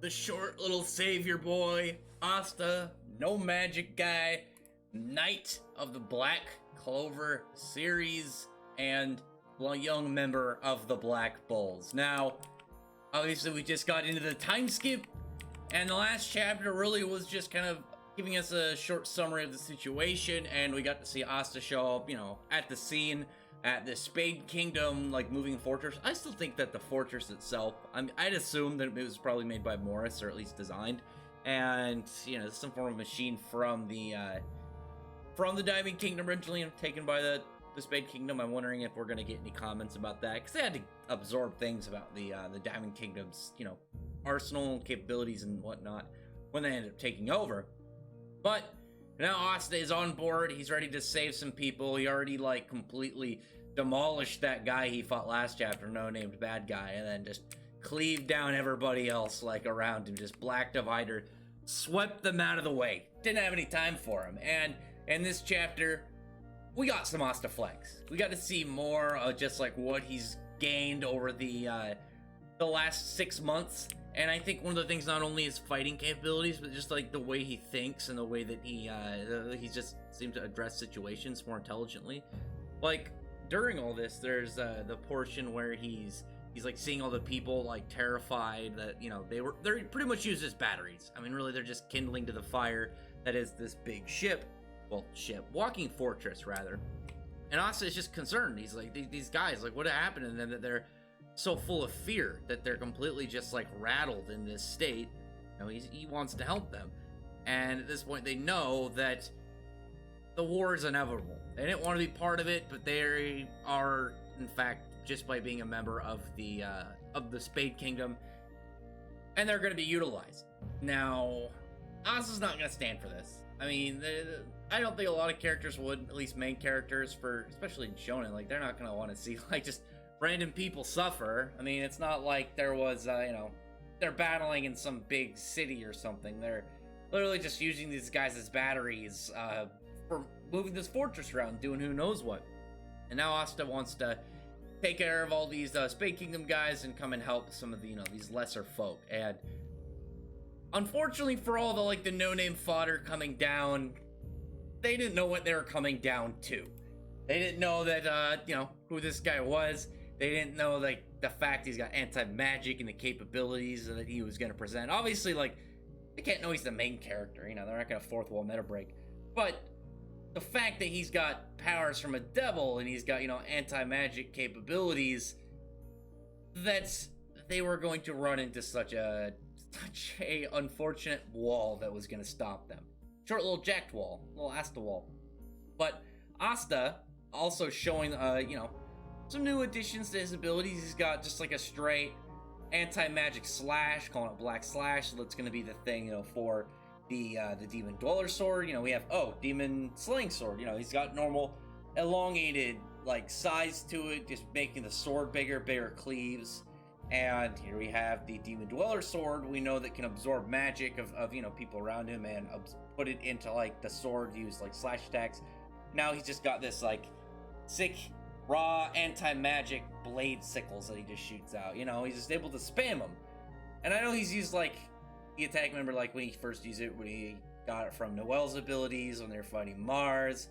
the short little savior boy, Asta, no magic guy, knight of the Black Clover series, and a young member of the Black Bulls. Now, obviously we just got into the time skip, and the last chapter really was just kind of giving us a short summary of the situation, and we got to see Asta show up, at the scene at the Spade Kingdom, like, moving fortress. I still think that the fortress itself, I'd assume that it was probably made by Morris, or at least designed, and, some form of machine from the Diamond Kingdom originally, taken by the Spade Kingdom. I'm wondering if we're going to get any comments about that, because they had to absorb things about the Diamond Kingdom's, arsenal, capabilities, and whatnot when they ended up taking over. But now Asta is on board. He's ready to save some people. He already, completely demolished that guy he fought last chapter, no-named bad guy, and then just cleaved down everybody else, around him. Just Black Divider swept them out of the way. Didn't have any time for him. And in this chapter, we got some Asta flex. We got to see more of just, what he's gained over the last 6 months. And I think one of the things, not only his fighting capabilities, but just the way he thinks and the way that he just seems to address situations more intelligently. During all this, there's the portion where he's seeing all the people terrified that they're pretty much used as batteries. I mean, really, they're just kindling to the fire that is this big walking fortress rather. And Asta is just concerned. He's like, these guys, what happened to them that they're so full of fear that they're completely just rattled in this state. He wants to help them, and at this point they know that the war is inevitable. They didn't want to be part of it, but they are, in fact, just by being a member of the Spade Kingdom, and they're going to be utilized. Now, Asta's not going to stand for this. I mean, I don't think a lot of characters would, at least main characters, especially in Shonen. They're not going to want to see just random people suffer. I mean, it's not like there was, they're battling in some big city or something. They're literally just using these guys as batteries for moving this fortress around, doing who knows what. And now Asta wants to take care of all these Spade Kingdom guys and come and help some of the, these lesser folk. And unfortunately for all the no-name fodder coming down, they didn't know what they were coming down to. They didn't know that, who this guy was. They didn't know, the fact he's got anti-magic and the capabilities that he was going to present. Obviously, they can't know he's the main character. They're not going to fourth wall meta break. But the fact that he's got powers from a devil and he's got, anti-magic capabilities, that they were going to run into such a unfortunate wall that was going to stop them. Short little jacked wall, little Asta wall. But Asta also showing, some new additions to his abilities. He's got just a straight anti-magic slash, calling it Black Slash. So that's going to be the thing, for the Demon Dweller Sword. We have, Demon Slaying Sword. He's got normal elongated, size to it, just making the sword bigger cleaves. And here we have the Demon Dweller Sword. We know that can absorb magic of people around him and put it into, the sword, use, slash attacks. Now he's just got this, sick, raw, anti-magic blade sickles that he just shoots out. He's just able to spam them. And I know he's used, the attack, remember, when he first used it, when he got it from Noelle's abilities, when they were fighting Mars.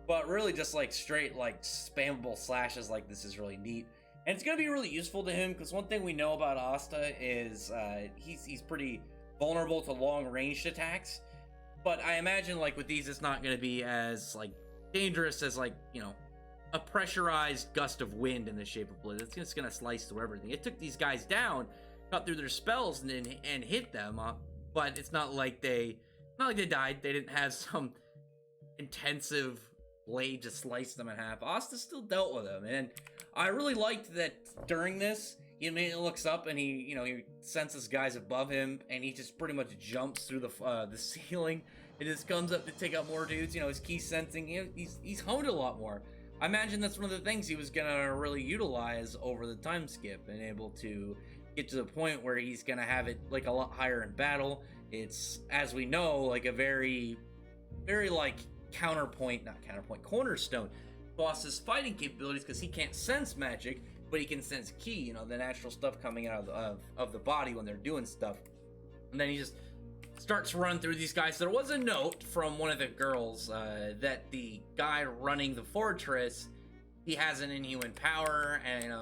But really just, straight, spammable slashes this is really neat. And it's going to be really useful to him, because one thing we know about Asta is he's pretty vulnerable to long-ranged attacks. But I imagine, with these, it's not going to be as, dangerous as, a pressurized gust of wind in the shape of blizzard. It's just going to slice through everything. It took these guys down, cut through their spells, and hit them. But it's not like they died. They didn't have some intensive blade to slice them in half. Asta still dealt with them, and I really liked that during this, he immediately looks up and he senses guys above him, and he just pretty much jumps through the ceiling and just comes up to take out more dudes. His key sensing, he's honed a lot more. I imagine that's one of the things he was gonna really utilize over the time skip, and able to get to the point where he's gonna have it a lot higher in battle. It's, as we know, a very, very cornerstone boss's fighting capabilities, because he can't sense magic, but he can sense ki, the natural stuff coming out of the body when they're doing stuff. And then he just starts running through these guys. There was a note from one of the girls that the guy running the fortress, he has an inhuman power, and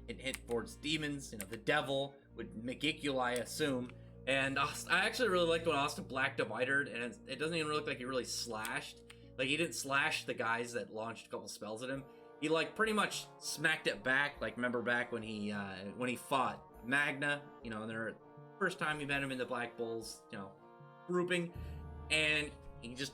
it hit towards demons. The devil with Megicula, I assume. And I actually really liked when Asta Black Dividered, and it doesn't even look like he really slashed. Like, he didn't slash the guys that launched a couple spells at him. He, like, pretty much smacked it back. Like, remember back when he fought Magna, and their first time he met him in the Black Bulls, grouping, and he just,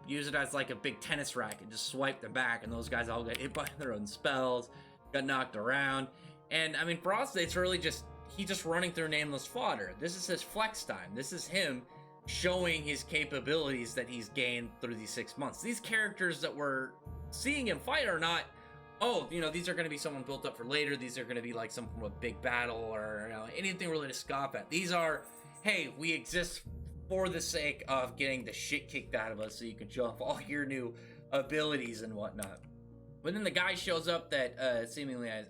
used it as like a big tennis racket and just swiped them back, and those guys all got hit by their own spells, got knocked around. And I mean, for Asta, it's really just, he's just running through nameless fodder. This is his flex time. This is him showing his capabilities that he's gained through these 6 months. These characters that we're seeing him fight are not, oh, these are going to be someone built up for later. These are going to be like some from a big battle or anything really to scoff at. These are, hey, we exist for the sake of getting the shit kicked out of us so you can show off all your new abilities and whatnot. But then the guy shows up that seemingly has,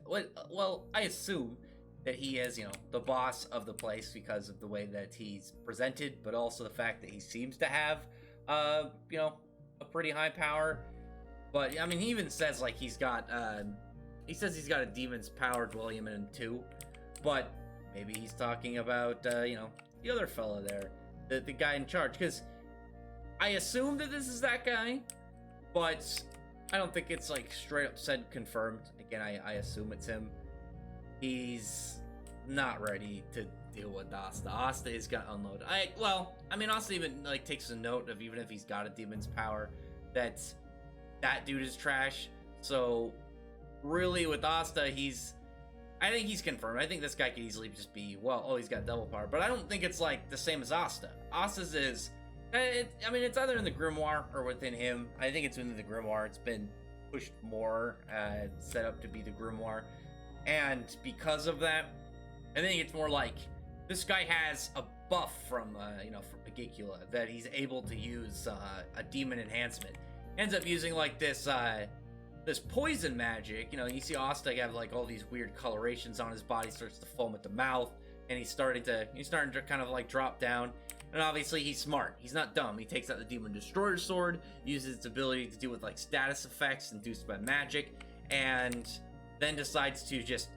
well, I assume that he is, the boss of the place because of the way that he's presented, but also the fact that he seems to have, a pretty high power. But, I mean, he even says, like, he says he's got a demon's power dwelling him in too. But maybe he's talking about, the other fella there, the guy in charge. Because I assume that this is that guy, but I don't think it's, like, straight up said confirmed. Again, I assume it's him. He's not ready to deal with Asta. Asta is gonna unload. Asta even, like, takes a note of, even if he's got a demon's power, that dude is trash. So really with Asta, I think he's confirmed. I think this guy could easily just be, he's got double power, but I don't think it's like the same as Asta. Asta's is, it's either in the grimoire or within him. I think it's in the grimoire. It's been pushed more, set up to be the grimoire, and because of that, I think it's more like this guy has a buff from Megicula that he's able to use a demon enhancement. Ends up using like this poison magic. You see Asta have like all these weird colorations on his body, starts to foam at the mouth, and he's starting to kind of like drop down. And obviously he's smart. He's not dumb. He takes out the Demon Destroyer Sword, uses its ability to deal with like status effects induced by magic, and then decides to just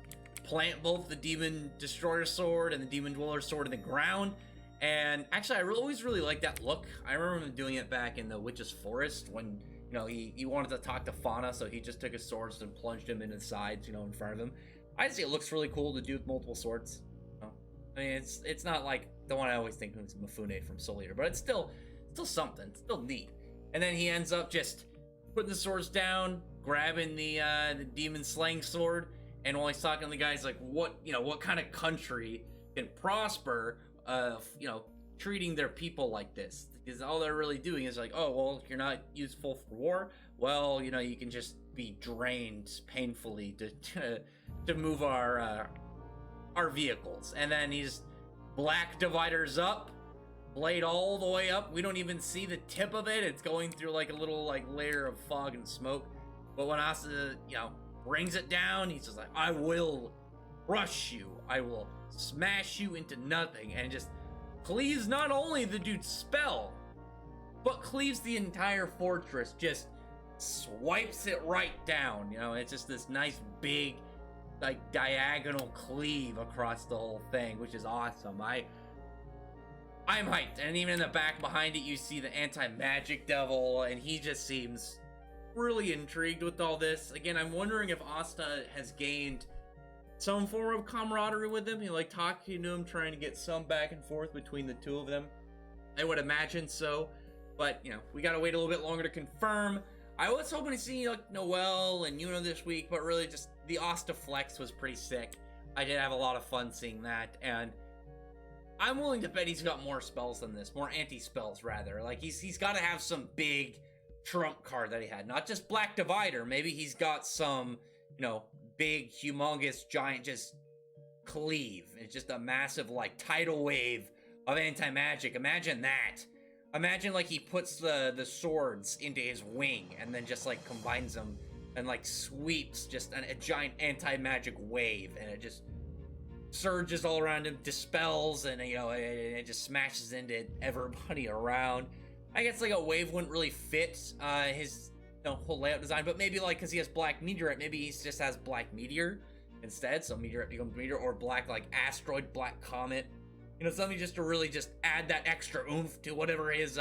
plant both the Demon Destroyer Sword and the Demon Dweller Sword in the ground. And actually, I always really liked that look. I remember him doing it back in the Witch's Forest when, he wanted to talk to Fauna, so he just took his swords and plunged him into the sides, in front of him. I see it looks really cool to do with multiple swords. I mean, it's not like the one I always think of as Mifune from Soul Eater, but it's still something. It's still neat. And then he ends up just putting the swords down, grabbing the demon slaying sword, and while he's talking to the guy, he's like, what kind of country can prosper treating their people like this? Because all they're really doing is like, you're not useful for war. Well, you can just be drained painfully to move our vehicles. And then he's Black Dividers up, blade all the way up. We don't even see the tip of it. It's going through like a little like layer of fog and smoke. But when Asta, brings it down, he's just like, I will crush you. I will smash you into nothing. And just cleaves not only the dude's spell, but cleaves the entire fortress. Just swipes it right down. It's just this nice big like diagonal cleave across the whole thing, which is awesome. I'm hyped. And even in the back behind it, you see the anti-magic devil, and he just seems really intrigued with all this. Again, I'm wondering if Asta has gained some form of camaraderie with him. He like talking to him, trying to get some back and forth between the two of them. I would imagine so, but we gotta wait a little bit longer to confirm. I was hoping to see like Noelle and this week, but really just the Asta flex was pretty sick. I did have a lot of fun seeing that, and I'm willing to bet he's got more spells than this, more anti-spells rather. Like he's got to have some big trump card that he had, not just Black Divider. Maybe he's got some, big, humongous, giant, just cleave. It's just a massive like tidal wave of anti-magic. Imagine that. Imagine like he puts the swords into his wing and then just like combines them and like sweeps just a giant anti-magic wave, and it just surges all around him, dispels, and you know, it just smashes into everybody around. I guess like a wave wouldn't really fit his whole layout design, but maybe like because he has black meteorite, maybe he just has black meteor instead, so meteorite becomes meteor, or black like asteroid, black comet, you know, something just to really just add that extra oomph to whatever his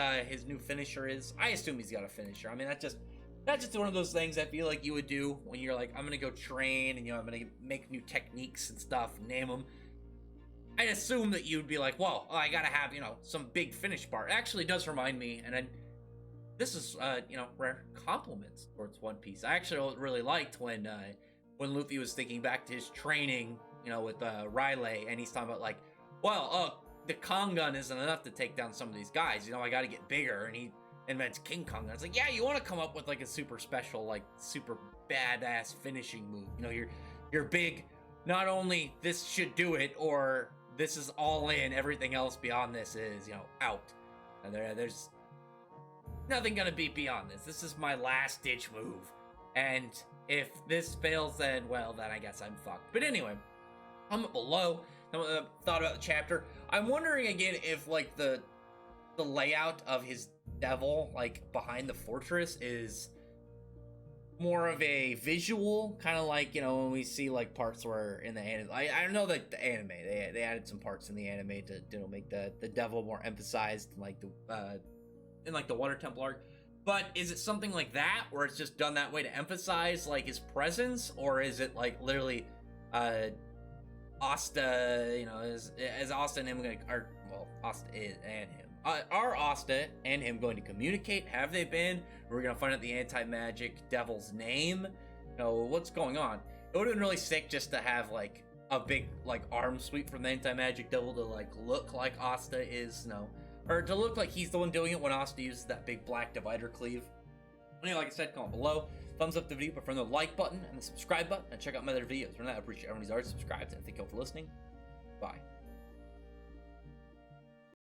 new finisher is. I assume he's got a finisher. I mean, that's just one of those things I feel like you would do when you're like, I'm gonna go train and you know I'm gonna make new techniques and stuff, name them. I assume that you'd be like, well, I gotta have, you know, some big finish part. It actually does remind me, and this is you know, rare compliments towards One Piece. I actually really liked when Luffy was thinking back to his training, you know, with Riley, and he's talking about like, well, the Kong gun isn't enough to take down some of these guys. You know, I got to get bigger, and he invents King Kong. And it's like, yeah, you want to come up with like a super special, like super badass finishing move. You know, you're big. Not only this should do it, or this is all in. Everything else beyond this is, you know, out. And there's nothing gonna be beyond this. This is my last ditch move, and if this fails, then well, then I guess I'm fucked. But anyway, comment below. Thought about the chapter. I'm wondering again if like the layout of his devil like behind the fortress is more of a visual, kind of like, you know, when we see like parts where in the anime, I know that the anime they added some parts in the anime to you know make the devil more emphasized, like the in like the Water Temple arc. But is it something like that where it's just done that way to emphasize like his presence, or is it like literally Asta, you know, is Asta and him going to, or, well, Asta and him. Are Asta and him going to communicate? Have they been? We're going to find out the anti-magic devil's name. You know, what's going on? It would have been really sick just to have, like, a big, like, arm sweep from the anti-magic devil to, like, look like Asta is, you know, or to look like he's the one doing it when Asta uses that big black divider cleave. Anyway, like I said, comment below. Thumbs up the video, prefer the like button and the subscribe button, and check out my other videos. For that, I appreciate everyone who's already subscribed, and thank you all for listening. Bye.